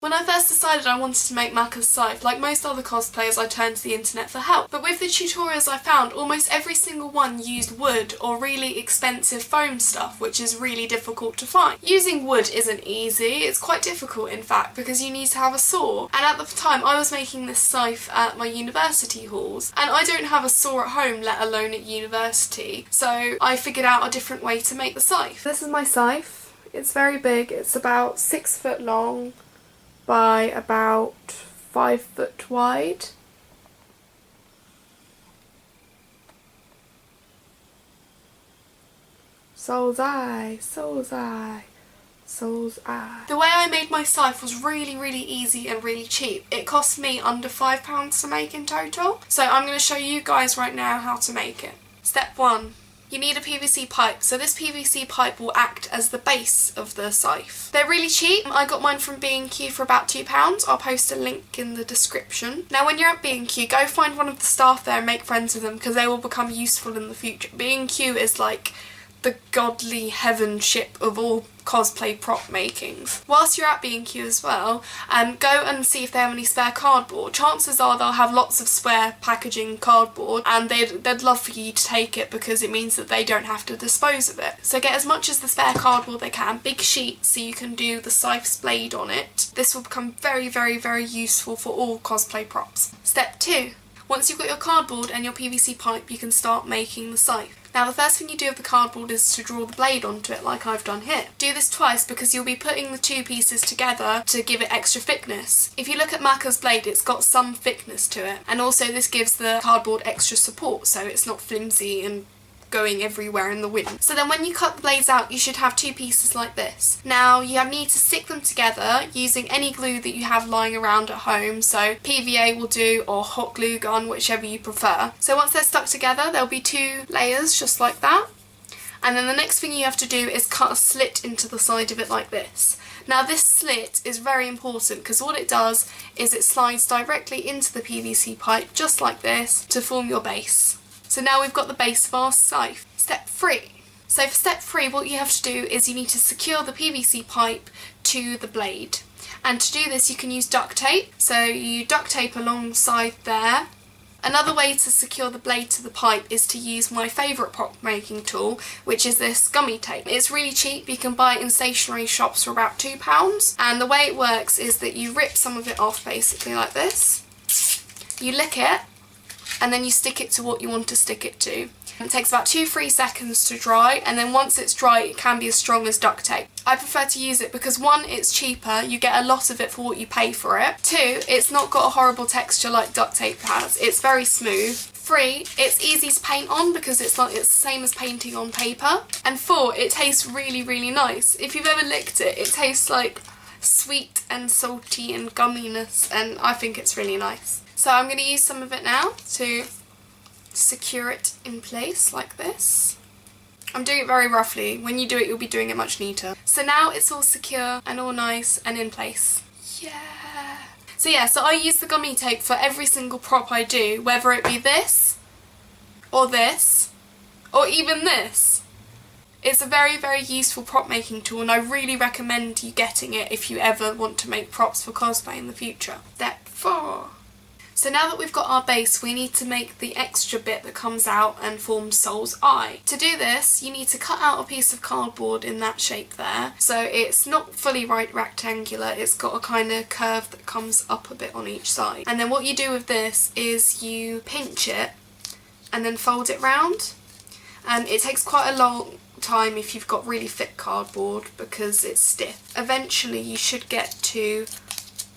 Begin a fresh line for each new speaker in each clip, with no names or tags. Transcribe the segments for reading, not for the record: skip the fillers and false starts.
When I first decided I wanted to make Maka's scythe, like most other cosplayers, I turned to the internet for help. But with the tutorials I found, almost every single one used wood or really expensive foam stuff, which is really difficult to find. Using wood isn't easy, it's quite difficult in fact, because you need to have a saw. And at the time I was making this scythe at my university halls, and I don't have a saw at home, let alone at university. So I figured out a different way to make the scythe. This is my scythe. It's very big, it's about 6 foot long by about 5 foot wide. Soul's eye, soul's eye, soul's eye. The way I made my scythe was really easy and really cheap. It cost me under £5 to make in total. So I'm going to show you guys right now how to make it. Step 1. You need a PVC pipe, so this PVC pipe will act as the base of the scythe. They're really cheap. I got mine from B&Q for about £2. I'll post a link in the description. Now when you're at B&Q, go find one of the staff there and make friends with them, because they will become useful in the future. B&Q is like the godly heaven ship of all cosplay prop makings. Whilst you're at B&Q as well, go and see if they have any spare cardboard. Chances are they'll have lots of spare packaging cardboard, and they'd love for you to take it because it means that they don't have to dispose of it. So get as much as the spare cardboard they can, big sheets so you can do the scythe's blade on it. This will become very useful for all cosplay props. Step 2. Once you've got your cardboard and your PVC pipe, you can start making the scythe. Now the first thing you do with the cardboard is to draw the blade onto it like I've done here. Do this twice because you'll be putting the two pieces together to give it extra thickness. If you look at Maka's blade, it's got some thickness to it, and also this gives the cardboard extra support so it's not flimsy and going everywhere in the wind. So then when you cut the blades out, you should have two pieces like this. Now you need to stick them together using any glue that you have lying around at home, so PVA will do, or hot glue gun, whichever you prefer. So once they're stuck together, there'll be 2 layers just like that. And then the next thing you have to do is cut a slit into the side of it like this. Now this slit is very important because what it does is it slides directly into the PVC pipe just like this to form your base. So now we've got the base of our scythe. Step 3. So for step 3, what you have to do is you need to secure the PVC pipe to the blade. And to do this you can use duct tape. So you duct tape alongside there. Another way to secure the blade to the pipe is to use my favourite prop making tool, which is this gummy tape. It's really cheap, you can buy it in stationery shops for about £2. And the way it works is that you rip some of it off basically like this. You lick it, and then you stick it to what you want to stick it to. It takes about 2-3 seconds to dry, and then once it's dry it can be as strong as duct tape. I prefer to use it because 1, it's cheaper, you get a lot of it for what you pay for it. 2, it's not got a horrible texture like duct tape has, it's very smooth. 3, it's easy to paint on because it's the same as painting on paper. And 4, it tastes really nice. If you've ever licked it, it tastes like sweet and salty and gumminess, and I think it's really nice. So I'm going to use some of it now to secure it in place like this. I'm doing it very roughly. When you do it, you'll be doing it much neater. So now it's all secure and all nice and in place. Yeah! So I use the gummy tape for every single prop I do, whether it be this, or even this. It's a very useful prop making tool, and I really recommend you getting it if you ever want to make props for cosplay in the future. Step 4. So now that we've got our base, we need to make the extra bit that comes out and forms Soul's eye. To do this, you need to cut out a piece of cardboard in that shape there. So it's not fully rectangular, it's got a kind of curve that comes up a bit on each side. And then what you do with this is you pinch it and then fold it round. And it takes quite a long time if you've got really thick cardboard because it's stiff. Eventually you should get to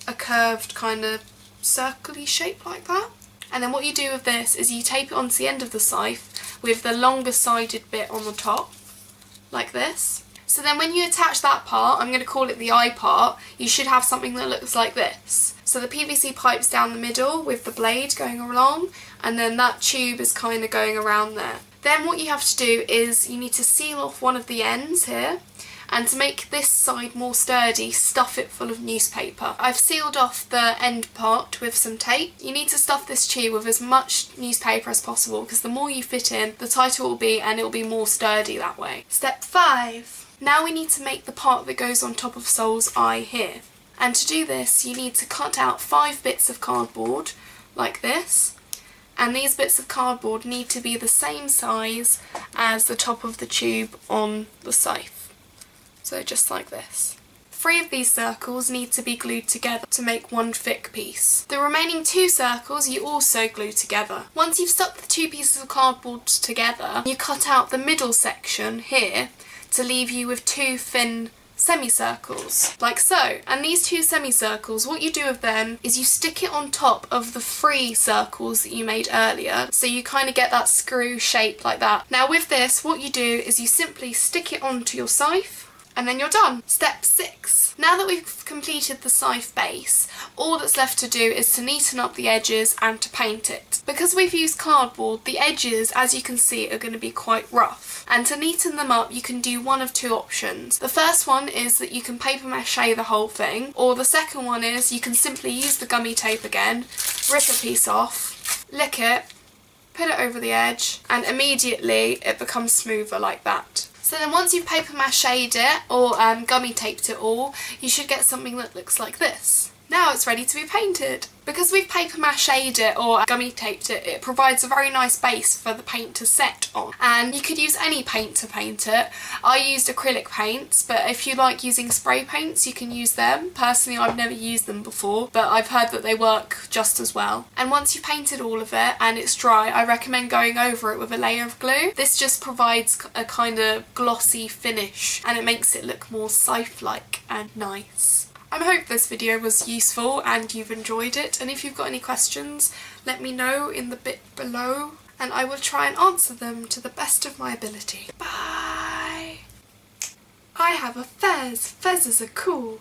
a curved kind of circly shape like that. And then what you do with this is you tape it onto the end of the scythe with the longer sided bit on the top like this. So then when you attach that part, I'm going to call it the eye part, you should have something that looks like this. So the PVC pipe's down the middle with the blade going along, and then that tube is kind of going around there. Then what you have to do is you need to seal off one of the ends here, and to make this side more sturdy, stuff it full of newspaper. I've sealed off the end part with some tape. You need to stuff this tube with as much newspaper as possible because the more you fit in, the tighter it will be and it will be more sturdy that way. Step 5. Now we need to make the part that goes on top of Soul's eye here. And to do this, you need to cut out 5 bits of cardboard like this. And these bits of cardboard need to be the same size as the top of the tube on the scythe. So just like this. 3 of these circles need to be glued together to make one thick piece. The remaining 2 circles you also glue together. Once you've stuck the 2 pieces of cardboard together, you cut out the middle section here to leave you with 2 thin semicircles, like so. And these 2 semicircles, what you do with them is you stick it on top of the 3 circles that you made earlier, so you kind of get that screw shape like that. Now with this, what you do is you simply stick it onto your scythe, and then you're done. Step 6. Now that we've completed the scythe base, all that's left to do is to neaten up the edges and to paint it. Because we've used cardboard, the edges, as you can see, are going to be quite rough. And to neaten them up, you can do one of 2 options. The first one is that you can paper mache the whole thing, or the second one is you can simply use the gummy tape again, rip a piece off, lick it, put it over the edge, and immediately it becomes smoother like that. So then once you've paper mache'd it or gummy taped it all, you should get something that looks like this. Now it's ready to be painted. Because we've paper mache'd it or gummy taped it, it provides a very nice base for the paint to set on. And you could use any paint to paint it. I used acrylic paints, but if you like using spray paints, you can use them. Personally, I've never used them before, but I've heard that they work just as well. And once you've painted all of it and it's dry, I recommend going over it with a layer of glue. This just provides a kind of glossy finish and it makes it look more scythe-like and nice. I hope this video was useful and you've enjoyed it, and if you've got any questions, let me know in the bit below and I will try and answer them to the best of my ability. Bye! I have a fez. Fezzes are cool.